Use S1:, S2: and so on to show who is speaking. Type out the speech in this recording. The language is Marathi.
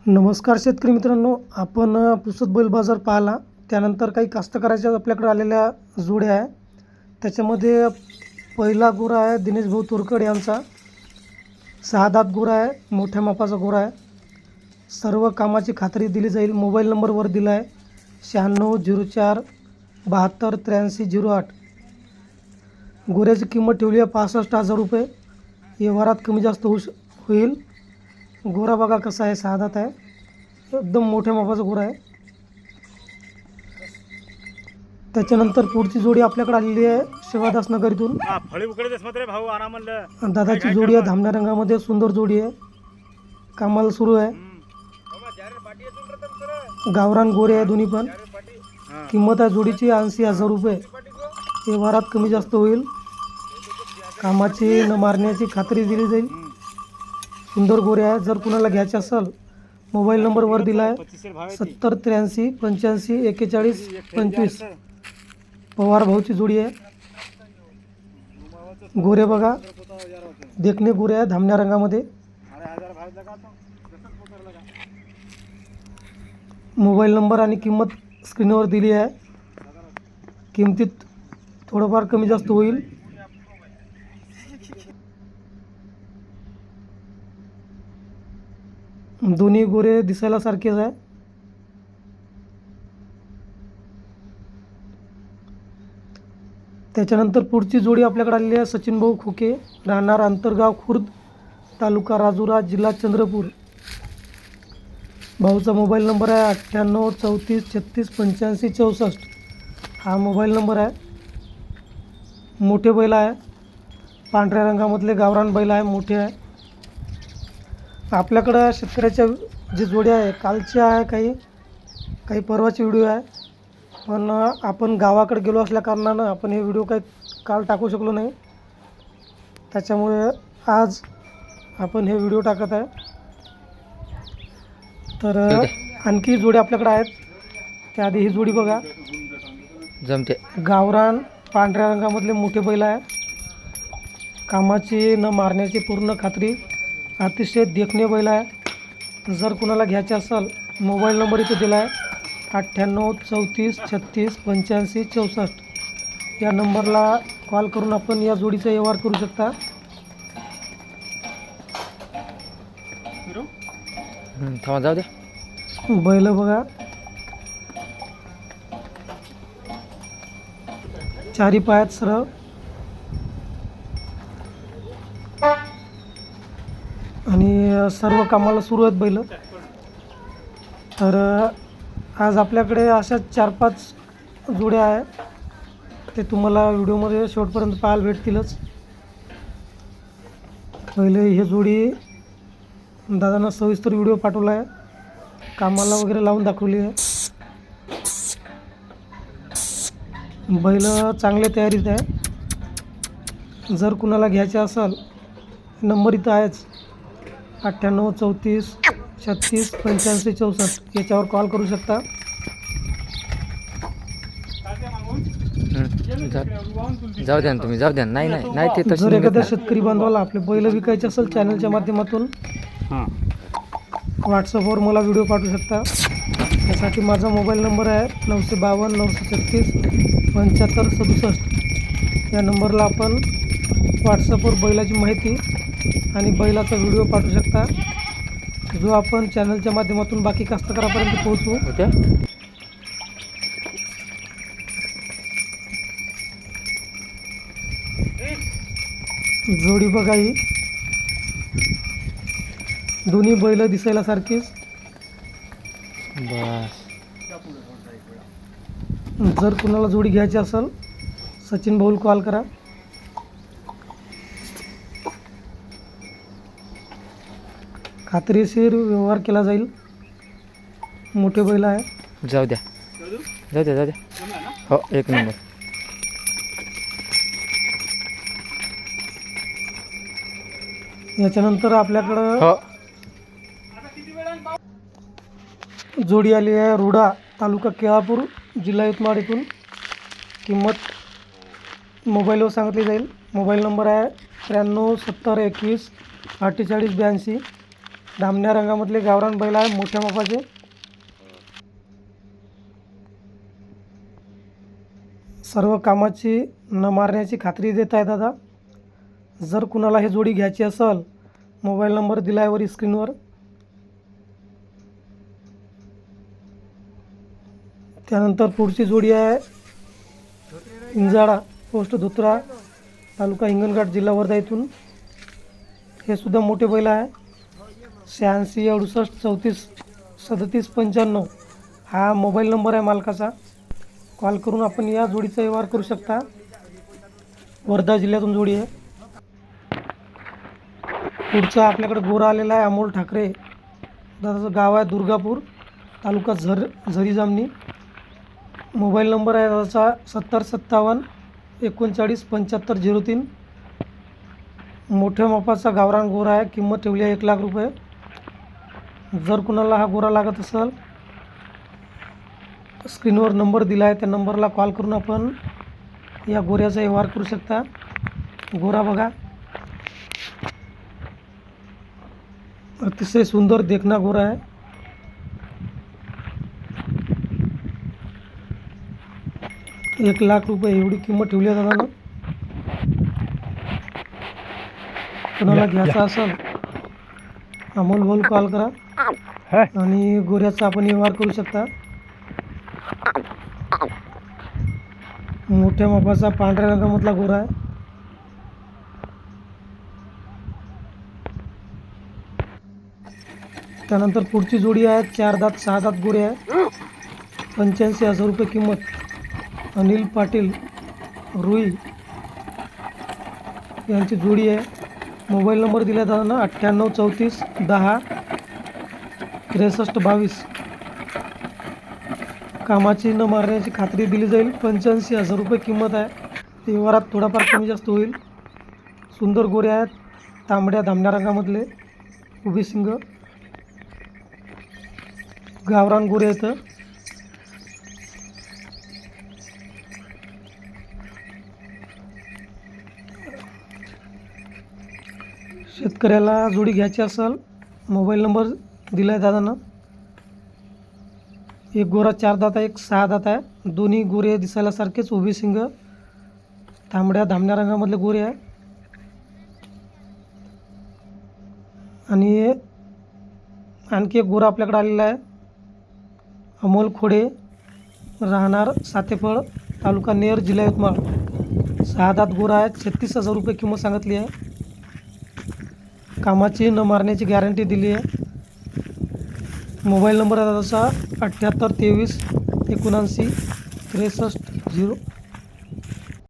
S1: नमस्कार शेतकरी मित्रांनो, आपण पुसद बैल बाजार पाहिला. त्यानंतर काही कास्तकाराच्या आपल्याकडे आलेल्या जोड्या आहे. त्याच्यामध्ये पहिला गोरा आहे दिनेश भाऊ तुरकड यांचा. 6 दात गोरा आहे, मोठ्या मापाचा गोरा आहे. सर्व कामाची खात्री दिली जाईल. मोबाईल नंबरवर दिला आहे 9604 72 83 08. गोऱ्याची किंमत ठेवली आहे 65,000 रुपये. व्यवहारात कमी जास्त होईल. गोरा बघा कसा आहे, 6 दात आहे, एकदम मोठ्या मापाचा गोरा आहे. त्याच्यानंतर पुढची जोडी आपल्याकडे आलेली आहे शिवादास नगर इथून. दादाची जोडी आहे धामण्या रंगामध्ये, सुंदर जोडी आहे, कामाला सुरू आहे. गावरान गोरे आहे दोन्ही पण. किंमत आहे जोडीची 80,000 रुपये. व्यवहारात कमी जास्त होईल. कामाची न मारण्याची खात्री दिली जाईल. सुंदर गोरे आहे. जर कुणाला घ्यायचे असेल मोबाईल नंबरवर दिला आहे 70 83 85 41 25. पवार भाऊची जोडी आहे. गोरे बघा, देखणे गोरे आहे धामण्या रंगामध्ये. मोबाईल नंबर आणि किंमत स्क्रीनवर दिली आहे. किमतीत थोडंफार कमी जास्त होईल. दोन्ही गोरे दिसायला सारखेच आहे. त्याच्यानंतर पुढची जोडी आपल्याकडे आलेली आहे सचिन भाऊ खोके, राहणार अंतरगाव खुर्द, तालुका राजुरा, जिल्हा चंद्रपूर. भाऊचा मोबाईल नंबर आहे 98 34 36 85 64. हा मोबाईल नंबर आहे. मोठे बैल आहे, पांढऱ्या रंगामधले गावरान बैल आहे, मोठे आहे. आपल्याकडं शेतकऱ्याच्या जे जोड्या आहे कालच्या आहे, काही परवाची व्हिडिओ आहे. पण आपण गावाकडे गेलो असल्या कारणानं आपण हे व्हिडिओ काही काल टाकू शकलो नाही. त्याच्यामुळे आज आपण हे व्हिडिओ टाकत आहे. तर आणखी जोडी आपल्याकडे आहेत. त्याआधी ही जोडी बघा,
S2: जमते.
S1: गावरान पांढऱ्या रंगामधले मोठे बैल आहे. कामाची न मारण्याची पूर्ण खात्री, अतिशय देखणे बैल आहे. जर कुणाला घ्यायचे असेल मोबाईल नंबर इथे दिला आहे 98 34 36 85 64. या नंबरला कॉल करून आपण या जोडीचा व्यवहार करू शकता.
S2: थांबा, जाऊ दे.
S1: बैल बघा, चारी पायात सरळ आणि सर्व कामाला सुरू आहेत बैल. तर आज आपल्याकडे अशा 4-5 जोड्या आहे. ते तुम्हाला व्हिडिओमध्ये शेवटपर्यंत पाहायला भेटतीलच. पहिले ही जोडी दादांना सविस्तर व्हिडिओ पाठवला आहे, कामाला वगैरे लावून दाखवली आहे. बैल चांगल्या तयारीत आहे. जर कुणाला घ्यायचे असेल नंबर इथं आहेच 98 34 36 85 64. याच्यावर कॉल करू शकता.
S2: जाऊ द्या ना तुम्ही, जाऊ द्या. नाही नाही नाही, ते
S1: जर
S2: तसं
S1: एखाद्या शेतकरी बांधवाला आपले बैल विकायचे असेल चॅनलच्या माध्यमातून व्हॉट्सअपवर मला व्हिडिओ पाठवू शकता. त्यासाठी माझा मोबाईल नंबर आहे 952 936 75 67. या नंबरला आपण व्हॉट्सअपवर बैलाची माहिती आणि बैलाचा व्हिडिओ पाठवू शकता, जो आपण चॅनलच्या माध्यमातून बाकी कास्तकारापर्यंत पोहोचवू.
S2: होत्या.
S1: जोडी बघा, ही दोन्ही बैल दिसायला सारखीच.
S2: बस.
S1: जर कुणाला जोडी घ्यायची असेल सचिन भाऊला कॉल करा. खात्रीशीर व्यवहार केला जाईल. मोठे बैल आहे.
S2: जाऊ द्या, जाऊ द्या, जाऊ द्या. हो, एक नंबर.
S1: याच्यानंतर आपल्याकडं
S2: हो,
S1: जोडी आली आहे रुडा, तालुका केळापूर, जिल्हा यवतमाळ इथून. किंमत मोबाईलवर सांगितली जाईल. मोबाईल नंबर आहे 93 70 21 48 82. धामण्या रंगामधले गावरान बैल आहे मोठ्या मापाचे. सर्व कामाची न मारण्याची खात्री देत आहे दादा. जर कुणाला हे जोडी घ्यायची असेल, मोबाईल नंबर दिला आहे वर स्क्रीनवर. त्यानंतर पुढची जोडी आहे इंजाळा, पोस्ट धोत्रा, तालुका हिंगणघाट, जिल्हा वर्धा इथून. हे सुद्धा मोठे बैल आहे. 86 68 34 37 95 हा मोबाईल नंबर आहे मालकाचा. कॉल करून आपण या जोडीचा व्यवहार करू शकता. वर्धा जिल्ह्यातून जोडी आहे. पुढचा आपल्याकडे गोरा आलेला आहे अमोल ठाकरे. दादाचं गाव आहे दुर्गापूर, तालुका झरी जामणी. मोबाईल नंबर आहे दादाचा 70 57 39 75 03. मोठ्या मापाचा गावरान गोरा आहे. किंमत ठेवली आहे 1 लाख रुपये. जर कुणाला हा गोरा लागत असेल, स्क्रीनवर नंबर दिला आहे, त्या नंबरला कॉल करून आपण या गोऱ्याचा व्यवहार करू शकता. गोरा बघा, अतिशय सुंदर देखना गोरा आहे. एक लाख रुपये एवढी किंमत ठेवली आहे दादानं. कोणाला घ्यायचा असेल अमोल भाऊ कॉल करा आणि गोऱ्याचा आपण व्यवहार करू शकता. मोठ्या मापाचा पांढऱ्या रंगामधला गोरा आहे. त्यानंतर पुढची जोडी आहे 4 दात 6 दात गोरे आहे. 85,000 रुपये किंमत. अनिल पाटील रुई यांची जोडी आहे. मोबाईल नंबर दिला दादा 98 34 10 63 22. कामाची न मारण्याची खात्री दिली जाईल. 85,000 रुपये किंमत आहे. व्यवहारात थोडाफार कमी जास्त होईल. सुंदर गोरे आहेत, तांबड्या धामण्या रंगामधले, उभी शिंग, गावरान गोरे आहेत. शेतकऱ्याला जोडी घ्यायची असेल, मोबाईल नंबर दिला आहे दादानं. एक गोरा 4 दात आहे, एक 6 दात आहे. दोन्ही गोरे दिसायला सारखेच, उभी शिंग, तांबड्या धामण्या रंगामधले गोरे आहे. आणि आणखी एक गोरा आपल्याकडे आलेला आहे अमोल खोडे, राहणार सातेफळ, तालुका नेर, जिल्हा यवतमाळ. 6 दात गोरा आहे. 36,000 रुपये किंमत सांगितली आहे. कामाची न मारण्याची गॅरंटी दिली आहे. मोबाईल नंबर आहे दादाचा 78 23 79 63 0